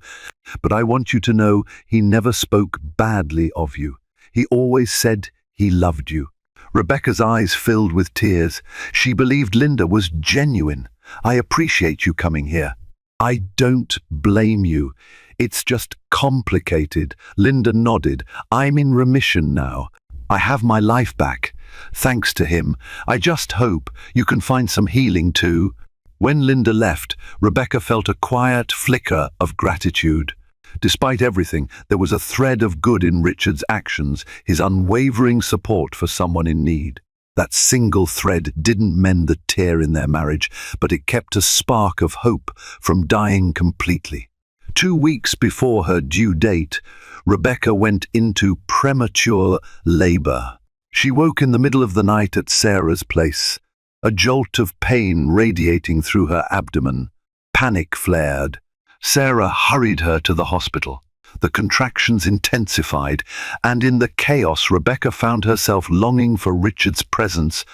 A: But I want you to know he never spoke badly of you. He always said he loved you." Rebecca's eyes filled with tears. She believed Linda was genuine. "I appreciate you coming here." "I don't blame you. It's just complicated." Linda nodded. "I'm in remission now. I have my life back, thanks to him. I just hope you can find some healing too." When Linda left, Rebecca felt a quiet flicker of gratitude. Despite everything, there was a thread of good in Richard's actions, his unwavering support for someone in need. That single thread didn't mend the tear in their marriage, but it kept a spark of hope from dying completely. 2 weeks before her due date, Rebecca went into premature labor. She woke in the middle of the night at Sarah's place, a jolt of pain radiating through her abdomen. Panic flared. Sarah hurried her to the hospital. The contractions intensified, and in the chaos, Rebecca found herself longing for Richard's presence,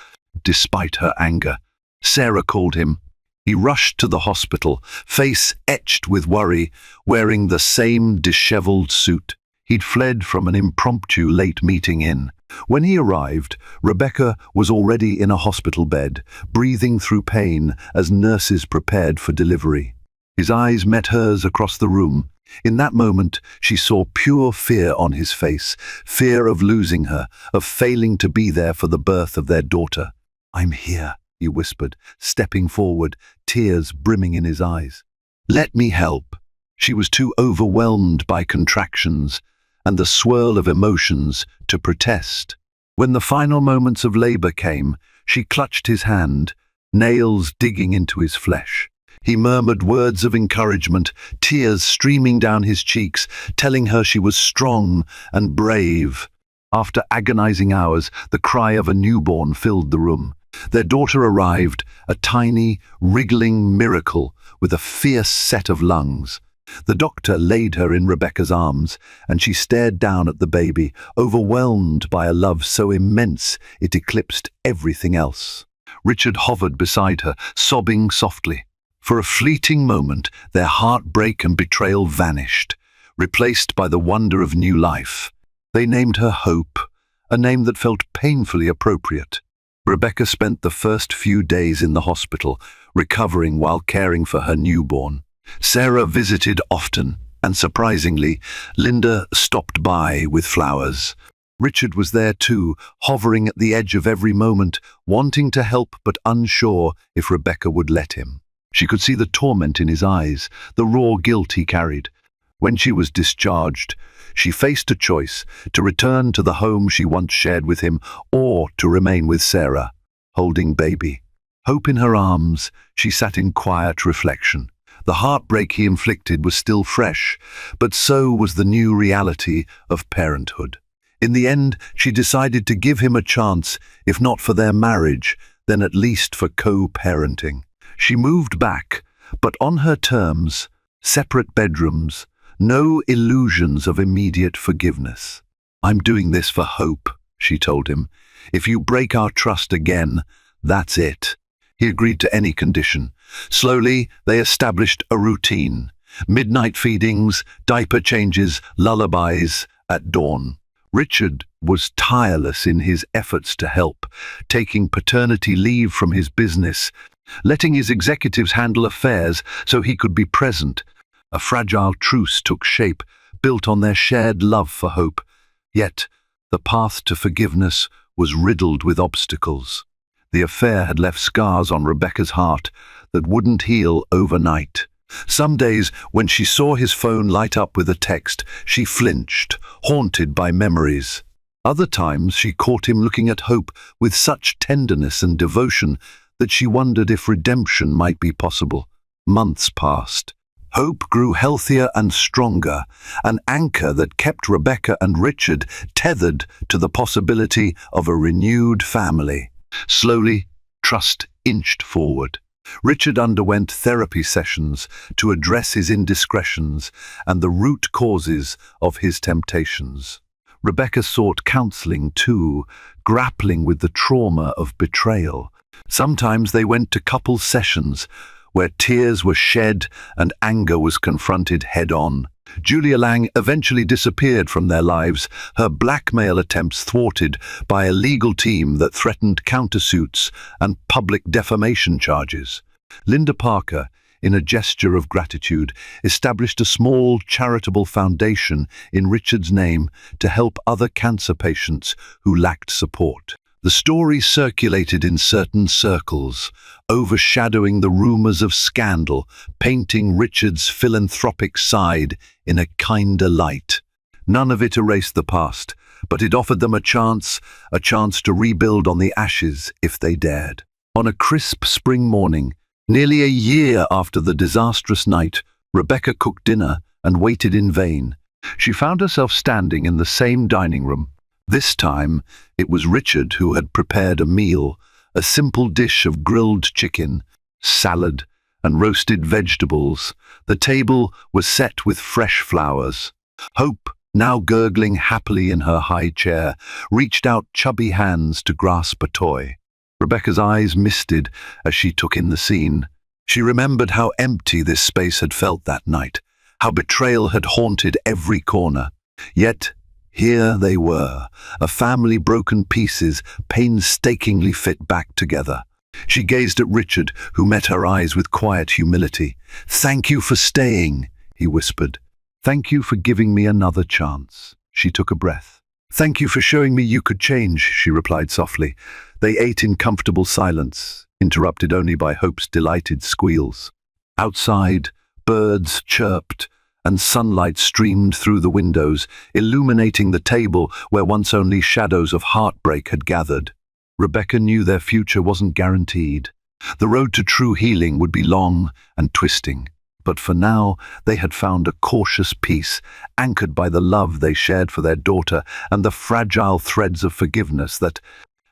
A: despite her anger. Sarah called him. He rushed to the hospital, face etched with worry, wearing the same disheveled suit. He'd fled from an impromptu late meeting in. When he arrived, Rebecca was already in a hospital bed, breathing through pain as nurses prepared for delivery. His eyes met hers across the room. In that moment, she saw pure fear on his face, fear of losing her, of failing to be there for the birth of their daughter. "I'm here," he whispered, stepping forward, tears brimming in his eyes. "Let me help." She was too overwhelmed by contractions and the swirl of emotions to protest. When the final moments of labor came, she clutched his hand, nails digging into his flesh. He murmured words of encouragement, tears streaming down his cheeks, telling her she was strong and brave. After agonizing hours, the cry of a newborn filled the room. Their daughter arrived, a tiny, wriggling miracle with a fierce set of lungs. The doctor laid her in Rebecca's arms, and she stared down at the baby, overwhelmed by a love so immense it eclipsed everything else. Richard hovered beside her, sobbing softly. For a fleeting moment, their heartbreak and betrayal vanished, replaced by the wonder of new life. They named her Hope, a name that felt painfully appropriate. Rebecca spent the first few days in the hospital, recovering while caring for her newborn. Sarah visited often, and surprisingly, Linda stopped by with flowers. Richard was there too, hovering at the edge of every moment, wanting to help but unsure if Rebecca would let him. She could see the torment in his eyes, the raw guilt he carried. When she was discharged, she faced a choice: to return to the home she once shared with him, or to remain with Sarah, holding baby. Hope in her arms, she sat in quiet reflection. The heartbreak he inflicted was still fresh, but so was the new reality of parenthood. In the end, she decided to give him a chance, if not for their marriage, then at least for co-parenting. She moved back, but on her terms, separate bedrooms, no illusions of immediate forgiveness. "I'm doing this for Hope," she told him. "If you break our trust again, that's it." He agreed to any condition. Slowly, they established a routine. Midnight feedings, diaper changes, lullabies at dawn. Richard was tireless in his efforts to help, taking paternity leave from his business, letting his executives handle affairs so he could be present. A fragile truce took shape, built on their shared love for Hope. Yet, the path to forgiveness was riddled with obstacles. The affair had left scars on Rebecca's heart that wouldn't heal overnight. Some days, when she saw his phone light up with a text, she flinched, haunted by memories. Other times, she caught him looking at Hope with such tenderness and devotion that she wondered if redemption might be possible. Months passed. Hope grew healthier and stronger, an anchor that kept Rebecca and Richard tethered to the possibility of a renewed family. Slowly, trust inched forward. Richard underwent therapy sessions to address his indiscretions and the root causes of his temptations. Rebecca sought counseling too, grappling with the trauma of betrayal. Sometimes they went to couples sessions, where tears were shed and anger was confronted head-on. Julia Lang eventually disappeared from their lives, her blackmail attempts thwarted by a legal team that threatened countersuits and public defamation charges. Linda Parker, in a gesture of gratitude, established a small charitable foundation in Richard's name to help other cancer patients who lacked support. The story circulated in certain circles, overshadowing the rumors of scandal, painting Richard's philanthropic side in a kinder light. None of it erased the past, but it offered them a chance to rebuild on the ashes if they dared. On a crisp spring morning, nearly a year after the disastrous night, Rebecca cooked dinner and waited in vain. She found herself standing in the same dining room. This time, it was Richard who had prepared a meal, a simple dish of grilled chicken, salad, and roasted vegetables. The table was set with fresh flowers. Hope, now gurgling happily in her high chair, reached out chubby hands to grasp a toy. Rebecca's eyes misted as she took in the scene. She remembered how empty this space had felt that night, how betrayal had haunted every corner. Yet, here they were, a family broken pieces, painstakingly fit back together. She gazed at Richard, who met her eyes with quiet humility. "Thank you for staying," he whispered. "Thank you for giving me another chance." She took a breath. "Thank you for showing me you could change," she replied softly. They ate in comfortable silence, interrupted only by Hope's delighted squeals. Outside, birds chirped, and sunlight streamed through the windows, illuminating the table where once only shadows of heartbreak had gathered. Rebecca knew their future wasn't guaranteed. The road to true healing would be long and twisting, but for now they had found a cautious peace, anchored by the love they shared for their daughter and the fragile threads of forgiveness that,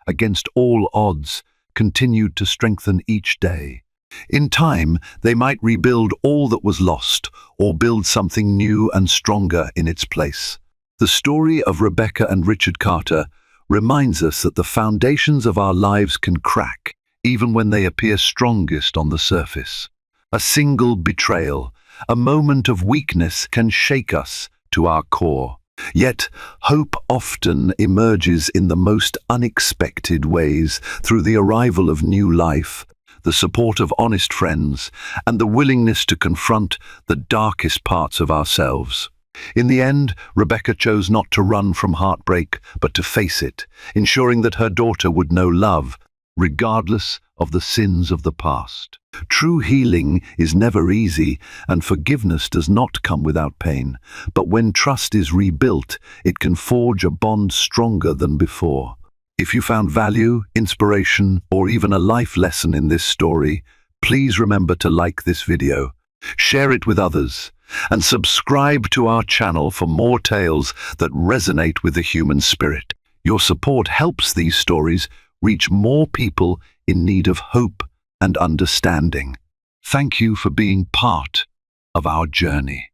A: against all odds, continued to strengthen each day. In time, they might rebuild all that was lost, or build something new and stronger in its place. The story of Rebecca and Richard Carter reminds us that the foundations of our lives can crack, even when they appear strongest on the surface. A single betrayal, a moment of weakness can shake us to our core. Yet, hope often emerges in the most unexpected ways through the arrival of new life, the support of honest friends, and the willingness to confront the darkest parts of ourselves. In the end, Rebecca chose not to run from heartbreak, but to face it, ensuring that her daughter would know love, regardless of the sins of the past. True healing is never easy, and forgiveness does not come without pain. But when trust is rebuilt, it can forge a bond stronger than before. If you found value, inspiration, or even a life lesson in this story, please remember to like this video, Share it with others, and subscribe to our channel for more tales that resonate with the human spirit. Your support helps these stories reach more people in need of hope and understanding. Thank you for being part of our journey.